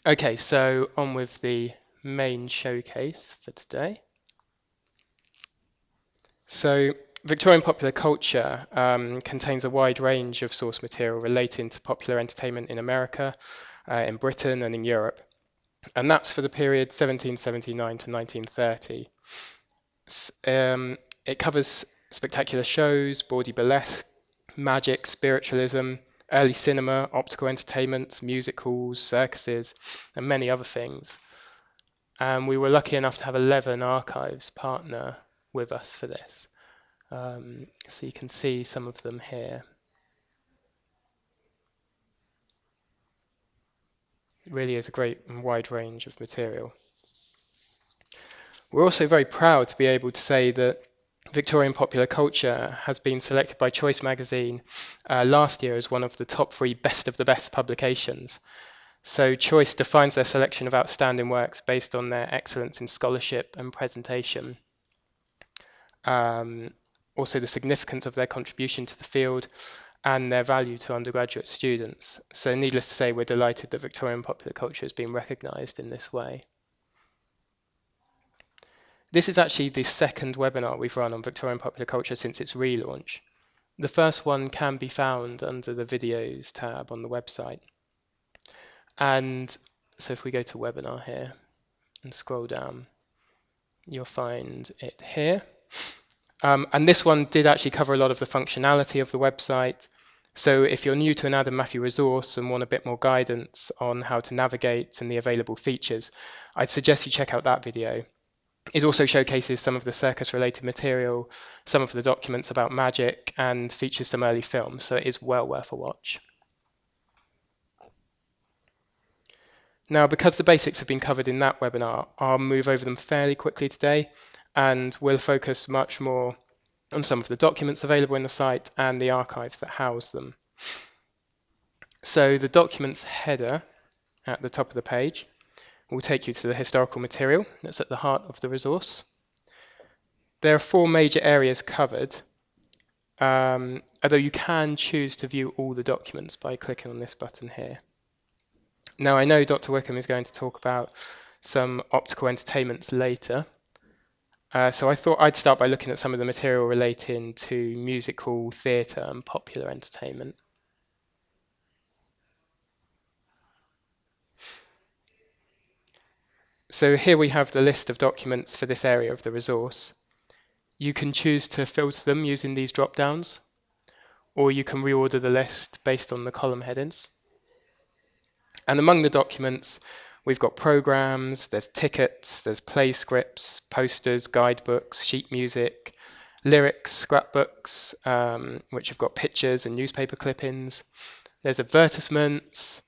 Okay, so on with the main showcase for today. So Victorian popular culture contains a wide range of source material relating to popular entertainment in America, in Britain and in Europe. And that's for the period 1779 to 1930. It covers spectacular shows, bawdy burlesque, magic, spiritualism, early cinema, optical entertainments, musicals, circuses, and many other things. And we were lucky enough to have 11 archives partner with us for this. So you can see some of them here. It really is a great and wide range of material. We're also very proud to be able to say that Victorian popular culture has been selected by Choice magazine last year as one of the top 3 best of the best publications. So Choice defines their selection of outstanding works based on their excellence in scholarship and presentation. Also the significance of their contribution to the field and their value to undergraduate students. So needless to say, we're delighted that Victorian popular culture has been recognised in this way. This is actually the second webinar we've run on Victorian popular culture since its relaunch. The first one can be found under the videos tab on the website. And so if we go to webinar here and scroll down, you'll find it here. And this one did actually cover a lot of the functionality of the website. So if you're new to an Adam Matthew resource and want a bit more guidance on how to navigate and the available features, I'd suggest you check out that video. It also showcases some of the circus-related material, some of the documents about magic, and features some early films, so it is well worth a watch. Now, because the basics have been covered in that webinar, I'll move over them fairly quickly today, and we'll focus much more on some of the documents available in the site and the archives that house them. So the documents header at the top of the page will take you to the historical material that's at the heart of the resource. There are 4 major areas covered, although you can choose to view all the documents by clicking on this button here. Now I know Dr. Wickham is going to talk about some optical entertainments later, so I thought I'd start by looking at some of the material relating to musical, theatre and popular entertainment. So here we have the list of documents for this area of the resource. You can choose to filter them using these drop-downs, or you can reorder the list based on the column headings. And among the documents, we've got programs, there's tickets, there's play scripts, posters, guidebooks, sheet music, lyrics, scrapbooks, which have got pictures and newspaper clippings. There's advertisements,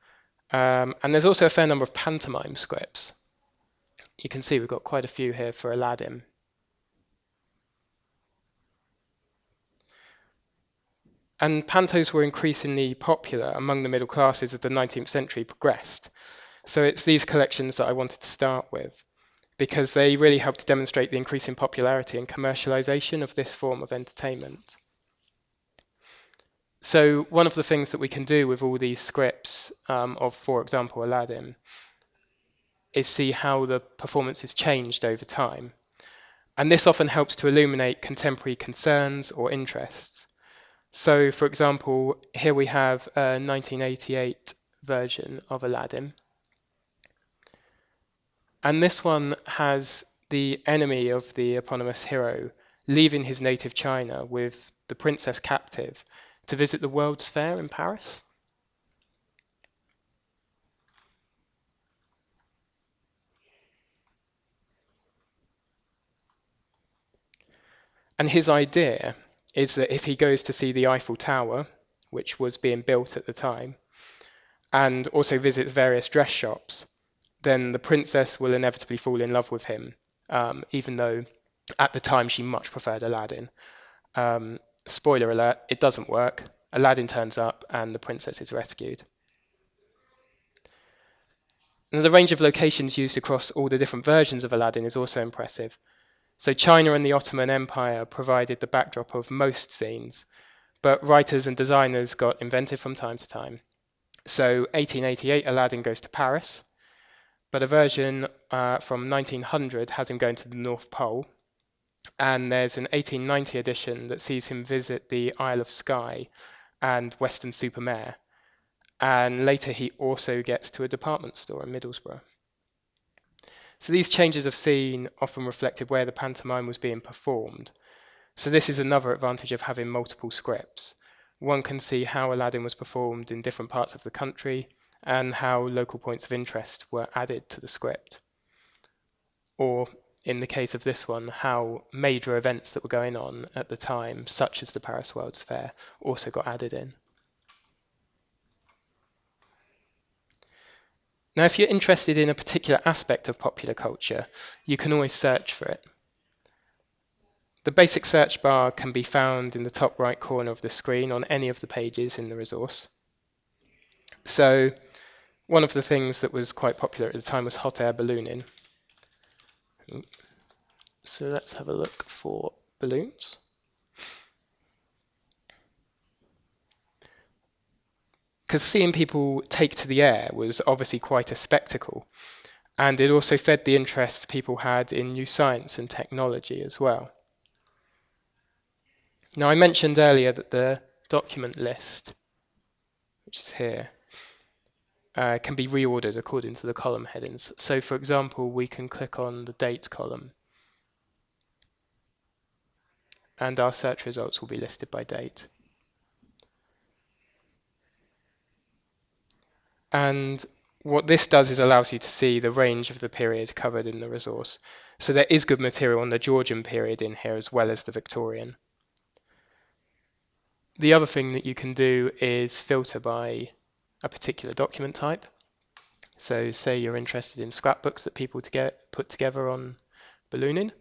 and there's also a fair number of pantomime scripts. You can see we've got quite a few here for Aladdin. And pantos were increasingly popular among the middle classes as the 19th century progressed. So it's these collections that I wanted to start with, because they really help to demonstrate the increasing popularity and commercialization of this form of entertainment. So one of the things that we can do with all these scripts of, for example, Aladdin, is see how the performance has changed over time. And this often helps to illuminate contemporary concerns or interests. So, for example, here we have a 1988 version of Aladdin. And this one has the enemy of the eponymous hero leaving his native China with the princess captive to visit the World's Fair in Paris. And his idea is that if he goes to see the Eiffel Tower, which was being built at the time, and also visits various dress shops, then the princess will inevitably fall in love with him, even though at the time she much preferred Aladdin. Spoiler alert, it doesn't work. Aladdin turns up and the princess is rescued. And the range of locations used across all the different versions of Aladdin is also impressive. So China and the Ottoman Empire provided the backdrop of most scenes, but writers and designers got inventive from time to time. So 1888, Aladdin goes to Paris. But a version from 1900 has him going to the North Pole, and there's an 1890 edition that sees him visit the Isle of Skye and Weston-super-Mare, and later he also gets to a department store in Middlesbrough. So these changes of scene often reflected where the pantomime was being performed. So this is another advantage of having multiple scripts. One can see how Aladdin was performed in different parts of the country and how local points of interest were added to the script. Or, in the case of this one, how major events that were going on at the time, such as the Paris World's Fair, also got added in. Now, if you're interested in a particular aspect of popular culture, you can always search for it. The basic search bar can be found in the top right corner of the screen on any of the pages in the resource. So, one of the things that was quite popular at the time was hot air ballooning. So let's have a look for balloons. Because seeing people take to the air was obviously quite a spectacle, and it also fed the interest people had in new science and technology as well. Now, I mentioned earlier that the document list, which is here, can be reordered according to the column headings. So, for example, we can click on the date column, and our search results will be listed by date. And what this does is allows you to see the range of the period covered in the resource. So there is good material on the Georgian period in here as well as the Victorian. The other thing that you can do is filter by a particular document type. So say you're interested in scrapbooks that people put together on ballooning.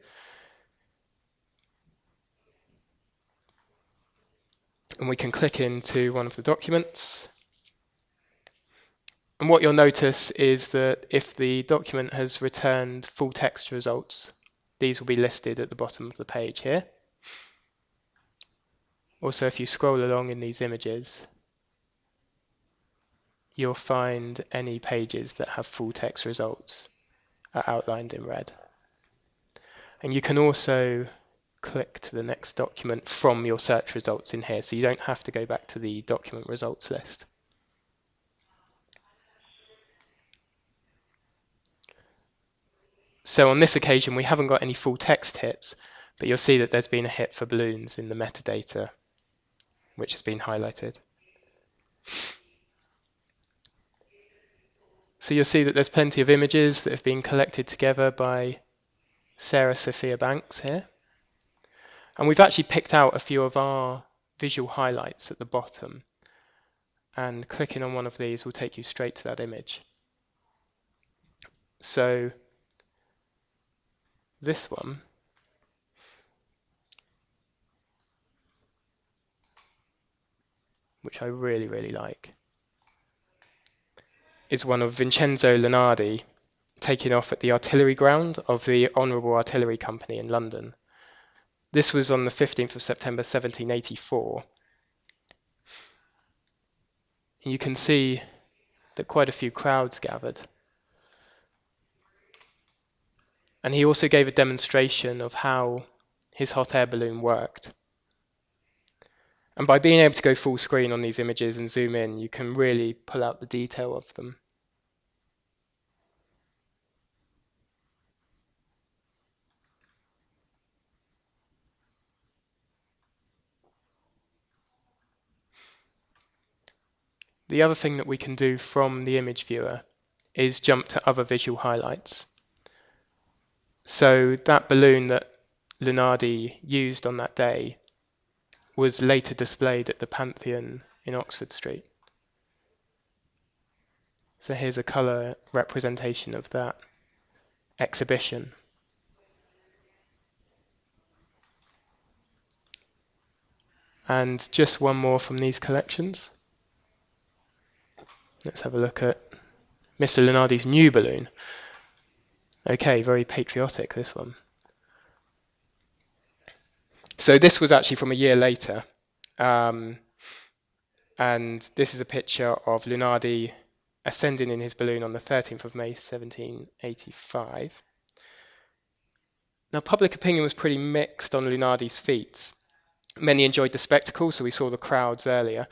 And we can click into one of the documents. And what you'll notice is that if the document has returned full text results, these will be listed at the bottom of the page here. Also, if you scroll along in these images, you'll find any pages that have full text results are outlined in red. And you can also click to the next document from your search results in here, so you don't have to go back to the document results list. So on this occasion, we haven't got any full text hits, but you'll see that there's been a hit for balloons in the metadata, which has been highlighted. So you'll see that there's plenty of images that have been collected together by Sarah Sophia Banks here. And we've actually picked out a few of our visual highlights at the bottom. And clicking on one of these will take you straight to that image. So this one which I really like, is one of Vincenzo Lunardi taking off at the artillery ground of the Honourable Artillery Company in London. This was on the 15th of September 1784. You can see that quite a few crowds gathered. And he also gave a demonstration of how his hot air balloon worked. And by being able to go full screen on these images and zoom in, you can really pull out the detail of them. The other thing that we can do from the image viewer is jump to other visual highlights. So that balloon that Lunardi used on that day was later displayed at the Pantheon in Oxford Street. So here's a colour representation of that exhibition. And just one more from these collections. Let's have a look at Mr. Lunardi's new balloon. Okay, very patriotic, this one. So this was actually from a year later. And this is a picture of Lunardi ascending in his balloon on the 13th of May 1785. Now, public opinion was pretty mixed on Lunardi's feats. Many enjoyed the spectacle, so we saw the crowds earlier,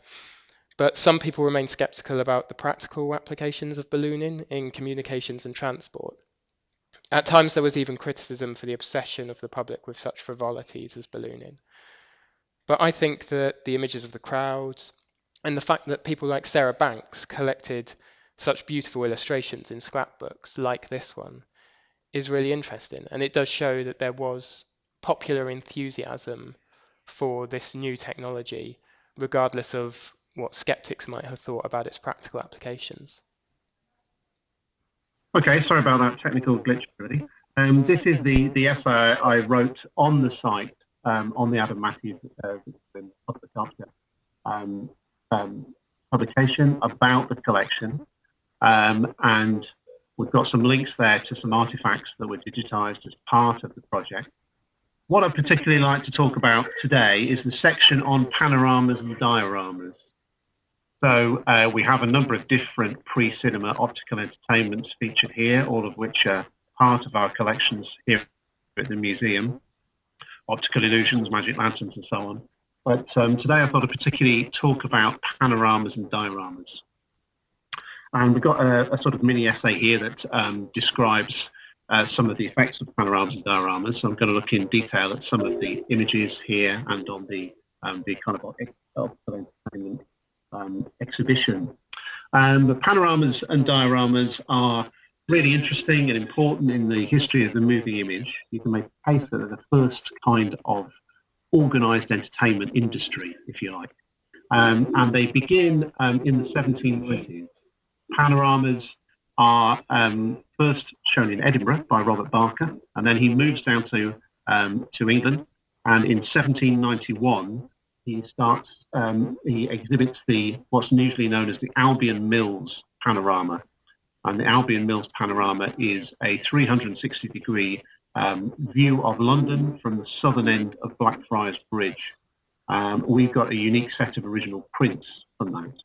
but some people remained sceptical about the practical applications of ballooning in communications and transport. At times there was even criticism for the obsession of the public with such frivolities as ballooning. But I think that the images of the crowds and the fact that people like Sarah Banks collected such beautiful illustrations in scrapbooks like this one is really interesting, and it does show that there was popular enthusiasm for this new technology, regardless of what skeptics might have thought about its practical applications. Okay, sorry about that technical glitch, everybody. This is the essay I wrote on the site, on the Adam Matthews Public Archive publication about the collection, and we've got some links there to some artifacts that were digitized as part of the project. What I'd particularly like to talk about today is the section on panoramas and dioramas. So we have a number of different pre-cinema optical entertainments featured here, all of which are part of our collections here at the museum. Optical illusions, magic lanterns and so on. But today I thought I'd particularly talk about panoramas and dioramas. And we've got a sort of mini essay here that describes some of the effects of panoramas and dioramas. So I'm going to look in detail at some of the images here and on the kind of optical entertainment exhibition. The panoramas and dioramas are really interesting and important in the history of the moving image. You can make a case that they're the first kind of organised entertainment industry, if you like. And they begin in the 1790s. Panoramas are first shown in Edinburgh by Robert Barker, and then he moves down to England, and in 1791 he exhibits what's usually known as the Albion Mills panorama. And the Albion Mills panorama is a 360-degree view of London from the southern end of Blackfriars Bridge. We've got a unique set of original prints from that.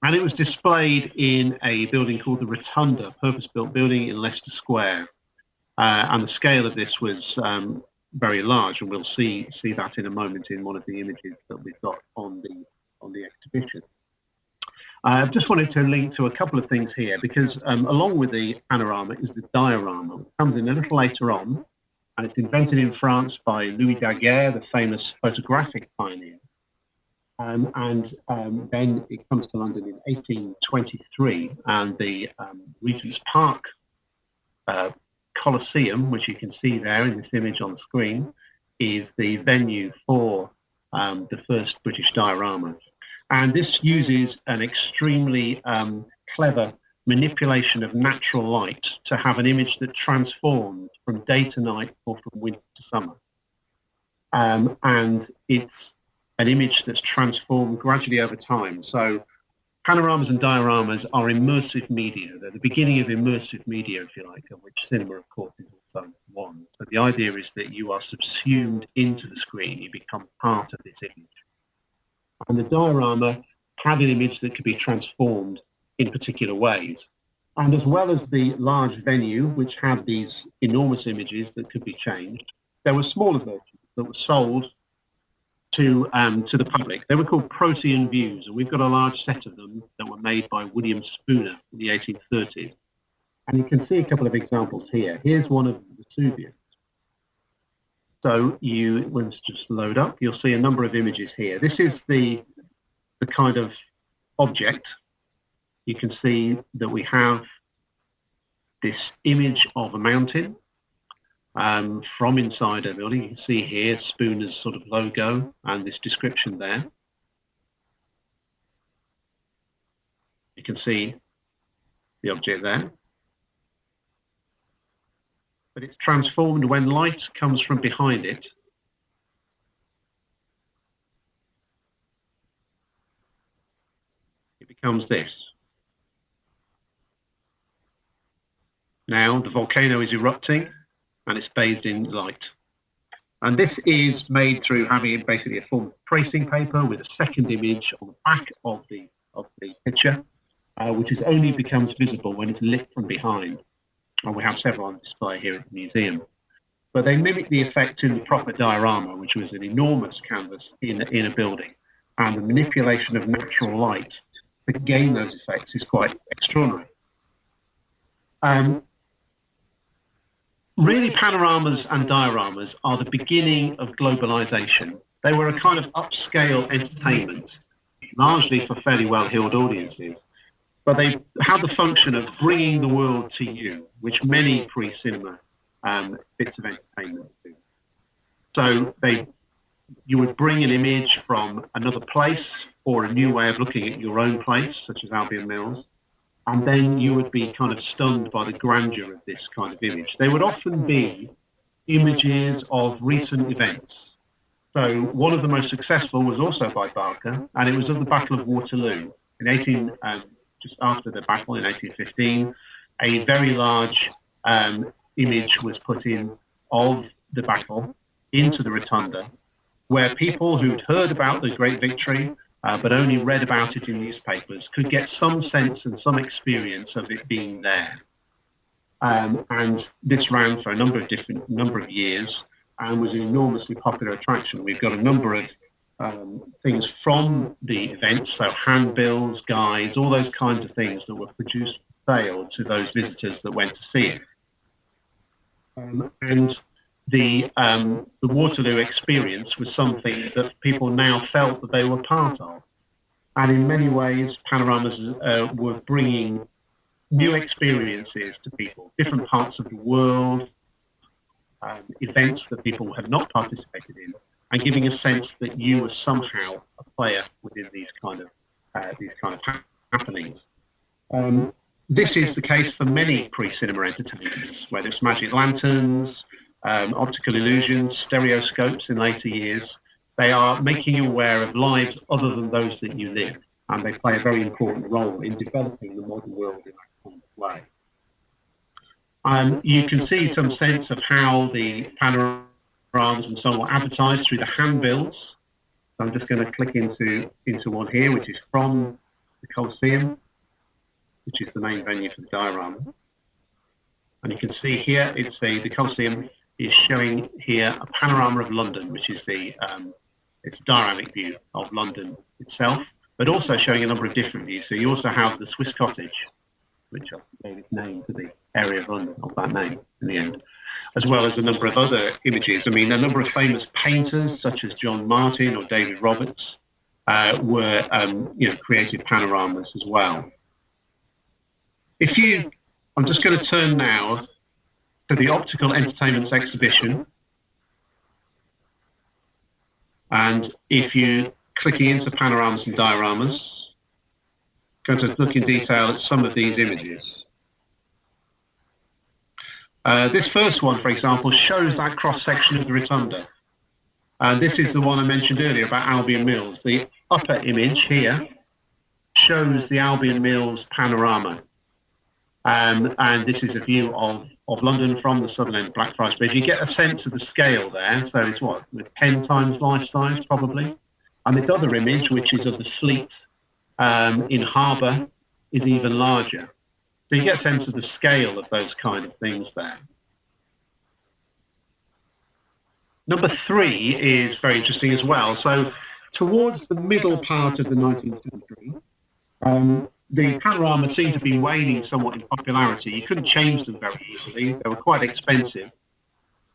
And it was displayed in a building called the Rotunda, purpose-built building in Leicester Square. And the scale of this was very large, and we'll see that in a moment in one of the images that we've got on the exhibition. I just wanted to link to a couple of things here, because along with the panorama is the diorama, which comes in a little later on, and it's invented in France by Louis Daguerre, the famous photographic pioneer. Then it comes to London in 1823, and the Regent's Park Colosseum, which you can see there in this image on the screen, is the venue for the first British diorama. And this uses an extremely clever manipulation of natural light to have an image that transforms from day to night or from winter to summer. And it's an image that's transformed gradually over time. So panoramas and dioramas are immersive media. They're the beginning of immersive media, if you like, of which cinema, of course, is also one. So the idea is that you are subsumed into the screen. You become part of this image. And the diorama had an image that could be transformed in particular ways. And as well as the large venue, which had these enormous images that could be changed, there were smaller versions that were sold to the public. They were called Protean views, and we've got a large set of them that were made by William Spooner in the 1830s. And you can see a couple of examples here. Here's one of Vesuvius. So when it's just load up, you'll see a number of images here. This is the kind of object. You can see that we have this image of a mountain from inside a building. You can see here Spooner's sort of logo and this description there. You can see the object there. But it's transformed when light comes from behind it. It becomes this. Now the volcano is erupting and it's bathed in light. And this is made through having basically a form of tracing paper with a second image on the back of the picture. which is only becomes visible when it's lit from behind. And we have several on display here at the museum. But they mimic the effect in the proper diorama, which was an enormous canvas in a building. And the manipulation of natural light to gain those effects is quite extraordinary. Really, panoramas and dioramas are the beginning of globalization. They were a kind of upscale entertainment, largely for fairly well-heeled audiences, but they had the function of bringing the world to you, which many pre-cinema bits of entertainment do. So you would bring an image from another place or a new way of looking at your own place, such as Albion Mills, and then you would be kind of stunned by the grandeur of this kind of image. They would often be images of recent events. So one of the most successful was also by Barker, and it was of the Battle of Waterloo in just after the battle in 1815. A very large image was put in of the battle into the rotunda, where people who'd heard about the great victory but only read about it in newspapers could get some sense and some experience of it being there. And this ran for a number of years and was an enormously popular attraction. We've got a number of things from the events, so handbills, guides, all those kinds of things that were produced for sale to those visitors that went to see it. And the Waterloo experience was something that people now felt that they were part of. And in many ways, panoramas were bringing new experiences to people, different parts of the world, events that people had not participated in, and giving a sense that you were somehow a player within these kind of happenings. This is the case for many pre-cinema entertainments, whether it's magic lanterns, optical illusions, stereoscopes in later years. They are making you aware of lives other than those that you live, and they play a very important role in developing the modern world in that kind of way. You can see some sense of how the panoramas and so on were advertised through the handbills. So I'm just going to click into one here, which is from the Colosseum, which is the main venue for the diorama. And you can see here, the Colosseum is showing here a panorama of London, which is it's a dioramic view of London itself, but also showing a number of different views. So you also have the Swiss cottage, which gave its name to the area of London, of that name in the end, as well as a number of other images. I mean, a number of famous painters, such as John Martin or David Roberts, created panoramas as well. I'm just going to turn now to the Optical Entertainments exhibition. And if you clicking into panoramas and dioramas, going to look in detail at some of these images. This first one, for example, shows that cross-section of the rotunda. And this is the one I mentioned earlier about Albion Mills. The upper image here shows the Albion Mills panorama. And this is a view of London from the southern end of Blackfriars Bridge. You get a sense of the scale there. So it's with 10 times life size, probably. And this other image, which is of the fleet in harbour, is even larger. So you get a sense of the scale of those kind of things there. Number 3 is very interesting as well. So towards the middle part of the 19th century, the panoramas seemed to be waning somewhat in popularity. You couldn't change them very easily. They were quite expensive,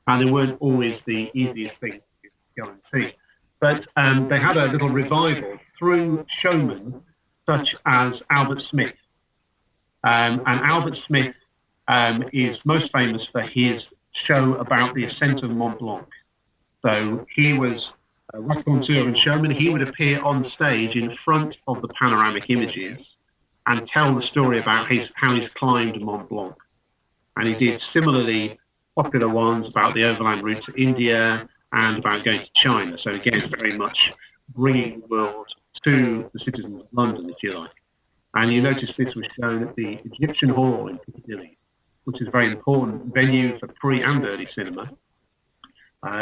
and they weren't always the easiest thing to go and see. But they had a little revival through showmen such as Albert Smith. And Albert Smith is most famous for his show about the ascent of Mont Blanc. So he was a raconteur and showman. He would appear on stage in front of the panoramic images and tell the story about how he's climbed Mont Blanc. And he did similarly popular ones about the overland route to India and about going to China. So again, very much bringing the world to the citizens of London, if you like. And you notice this was shown at the Egyptian Hall in Piccadilly, which is a very important venue for pre and early cinema.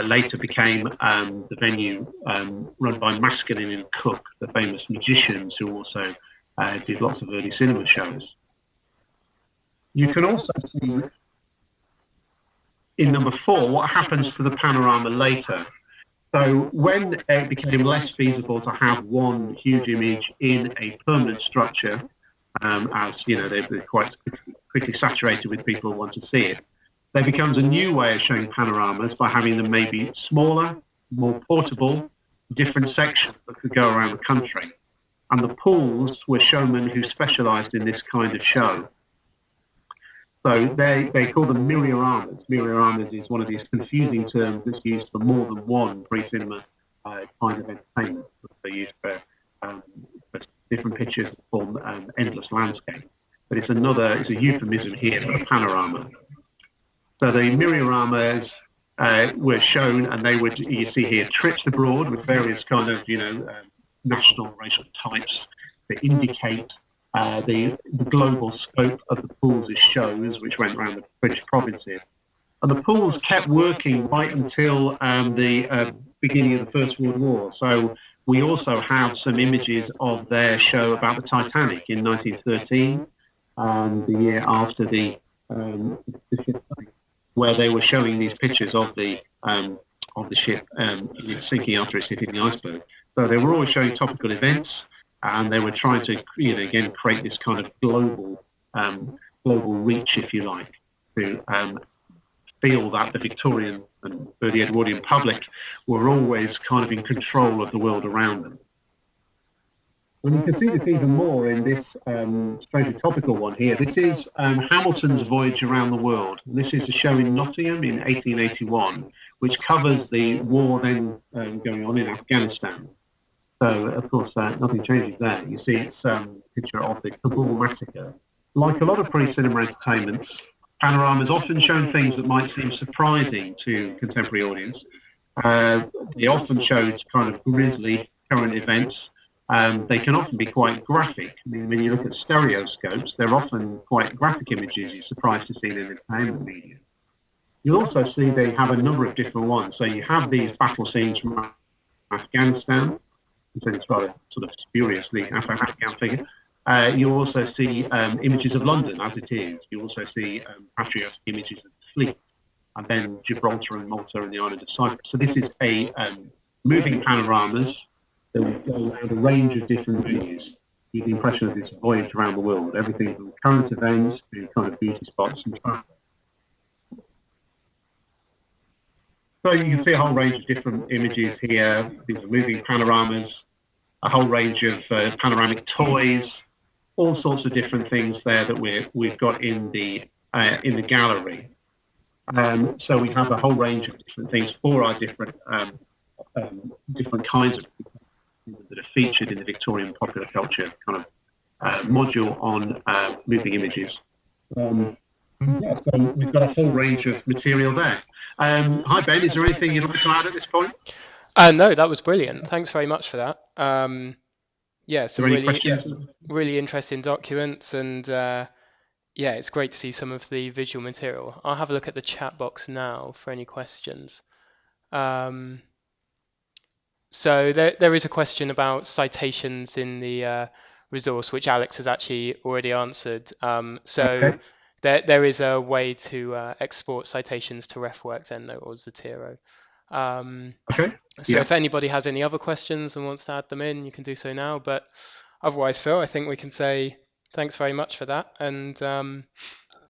Later became the venue run by Maskelyne and Cook, the famous magicians who also did lots of early cinema shows. You can also see in number 4 what happens to the panorama later. So when it became less feasible to have one huge image in a permanent structure, as you know, they're quite quickly saturated with people who want to see it, there becomes a new way of showing panoramas by having them maybe smaller, more portable, different sections that could go around the country. And the pools were showmen who specialised in this kind of show. So they call them myrioramas. Myrioramas is one of these confusing terms that's used for more than one pre-cinema kind of entertainment. They're used for different pictures that form endless landscape. But it's a euphemism here for a panorama. So the myrioramas were shown, and they would, you see here, trips abroad with various kind of, national racial types that indicate the global scope of the pools' shows, which went around the British provinces. And the pools kept working right until the beginning of the First World War. So we also have some images of their show about the Titanic in 1913, the year after the ship sank, where they were showing these pictures of the ship sinking after it's hitting the iceberg. So they were always showing topical events, and they were trying to, again, create this kind of global reach, if you like, to feel that the Victorian and early Edwardian public were always kind of in control of the world around them. And you can see this even more in this strangely topical one here. This is Hamilton's Voyage Around the World. And this is a show in Nottingham in 1881, which covers the war then going on in Afghanistan. So, of course, nothing changes there. You see it's a picture of the Kabul massacre. Like a lot of pre-cinema entertainments, panoramas often show things that might seem surprising to contemporary audience. They often show kind of grisly current events. They can often be quite graphic. I mean, when you look at stereoscopes, they're often quite graphic images you're surprised to see in entertainment media. You'll also see they have a number of different ones. So you have these battle scenes from Afghanistan. It's rather sort of spuriously Afghan figure. You also see images of London as it is. You also see patriotic images of the fleet, and then Gibraltar and Malta and the island of Cyprus. So this is a moving panoramas that will go around a range of different venues. You get the impression of this voyage around the world, everything from current events to kind of beauty spots and travel. So you can see a whole range of different images here. These are moving panoramas, a whole range of panoramic toys, all sorts of different things there that we've got in the gallery. So we have a whole range of different things for our different kinds of that are featured in the Victorian popular culture kind of module on moving images. Yeah, so we've got a whole range of material there. Hi Ben, is there anything you'd like to add at this point? No, that was brilliant. Thanks very much for that. Yeah, some really interesting documents, and yeah, it's great to see some of the visual material. I'll have a look at the chat box now for any questions. So there is a question about citations in the resource, which Alex has actually already answered. Okay. There is a way to export citations to RefWorks, EndNote, or Zotero. Okay. So if anybody has any other questions and wants to add them in, you can do so now. But otherwise, Phil, I think we can say thanks very much for that. And